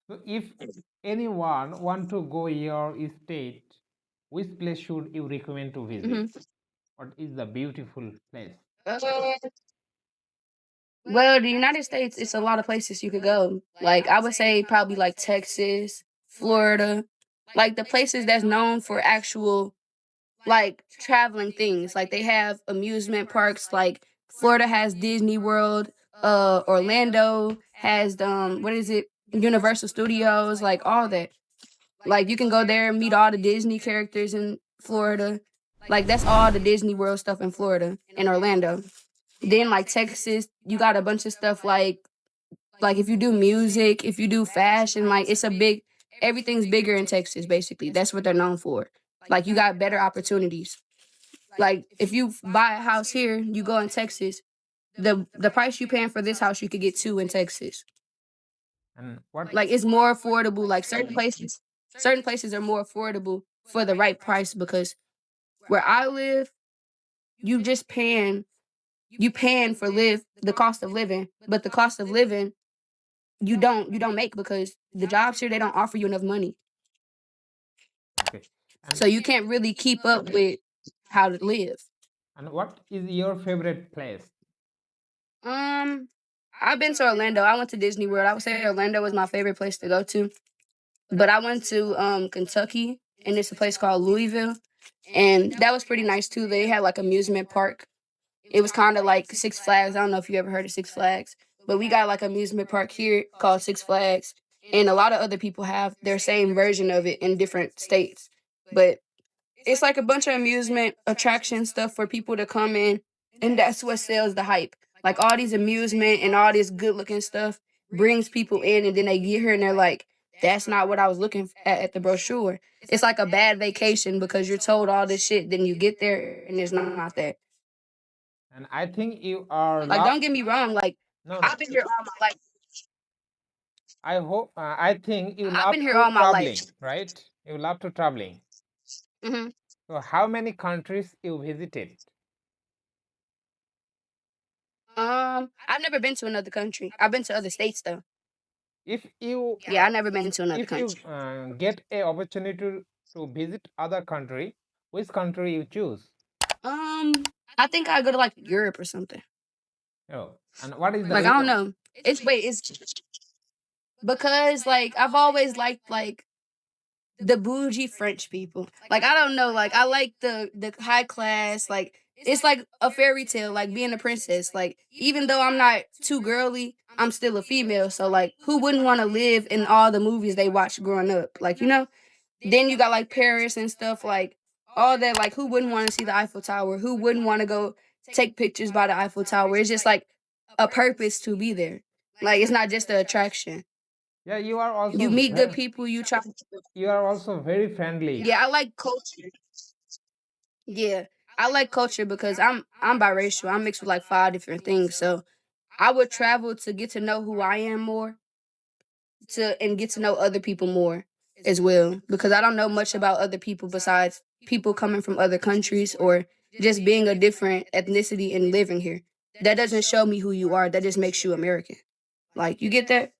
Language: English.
So if anyone want to go your state, which place should you recommend to visit? Hmm. What is the beautiful place? Well, the United States, it's a lot of places you could go. Like I would say probably like Texas, Florida, like the places that's known for actual like traveling things. Like they have amusement parks. Like Florida has Disney World. Orlando has what is it? Universal Studios. Like all that. Like you can go there and meet all the Disney characters in Florida. Like that's all the Disney World stuff in Florida in Orlando. Then like Texas, you got a bunch of stuff like if you do music, if you do fashion, like it's a big everything's bigger in Texas basically. That's what they're known for. Like you got better opportunities. Like if you buy a house here, you go in Texas, the price you paying for this house you could get two in Texas. And what? Like it's more affordable. Like certain places are more affordable for the right price because where I live, you just paying for live the cost of living, but the cost of living you don't make because the jobs here they don't offer you enough money. Okay. And So you can't really keep up with how to live. what is your favorite place? Um I've been to Orlando. I went to Disney World. I would say Orlando was my favorite place to go to. But I went to Kentucky and it's a place called Louisville. And that was pretty nice too. They had like amusement park. It was kind of like Six Flags. I don't know if you ever heard of Six Flags, but we got like amusement park here called Six Flags, and a lot of other people have their same version of it in different states. But it's like a bunch of amusement attraction stuff for people to come in, and that's what sells the hype. Like all these amusement and all this good looking stuff brings people in, and then they get here and they're like, "That's not what I was looking at the brochure." It's like a bad vacation because you're told all this shit, then you get there and it's not there. And I think you are Like, don't get me wrong. Like, no, no. I've been here all my life. I think you I've love been here to all my life. traveling, right? You love to traveling. Hmm. So how many countries you visited? I've never been to another country. I've been to other states though. If you Yeah, I've never been to another if you country. get a opportunity to visit other country, which country you choose? Um, I think I go to like Europe or something. Oh, and what is the Like I don't know. It's because like I've always liked like the bougie French people. Like I don't know, like I like the high class, like it's like a fairy tale, like being a princess. Like even though I'm not too girly, I'm still a female. So like who wouldn't want to live in all the movies they watched growing up? Like, you know? Then you got like Paris and stuff, like all that, like who wouldn't want to see the Eiffel Tower? Who wouldn't want to go take pictures by the Eiffel Tower? It's just like a purpose to be there. Like it's not just an attraction. Yeah, you are You also meet good people, you try. you are also very friendly. Yeah, I like culture. Yeah, I like culture because I'm biracial. I'm mixed with like five different things. So I would travel to get to know who I am more, to and get to know other people more as well. Because I don't know much about other people besides people coming from other countries or just being a different ethnicity and living here. That doesn't show me who you are. That just makes you American. Like you get that?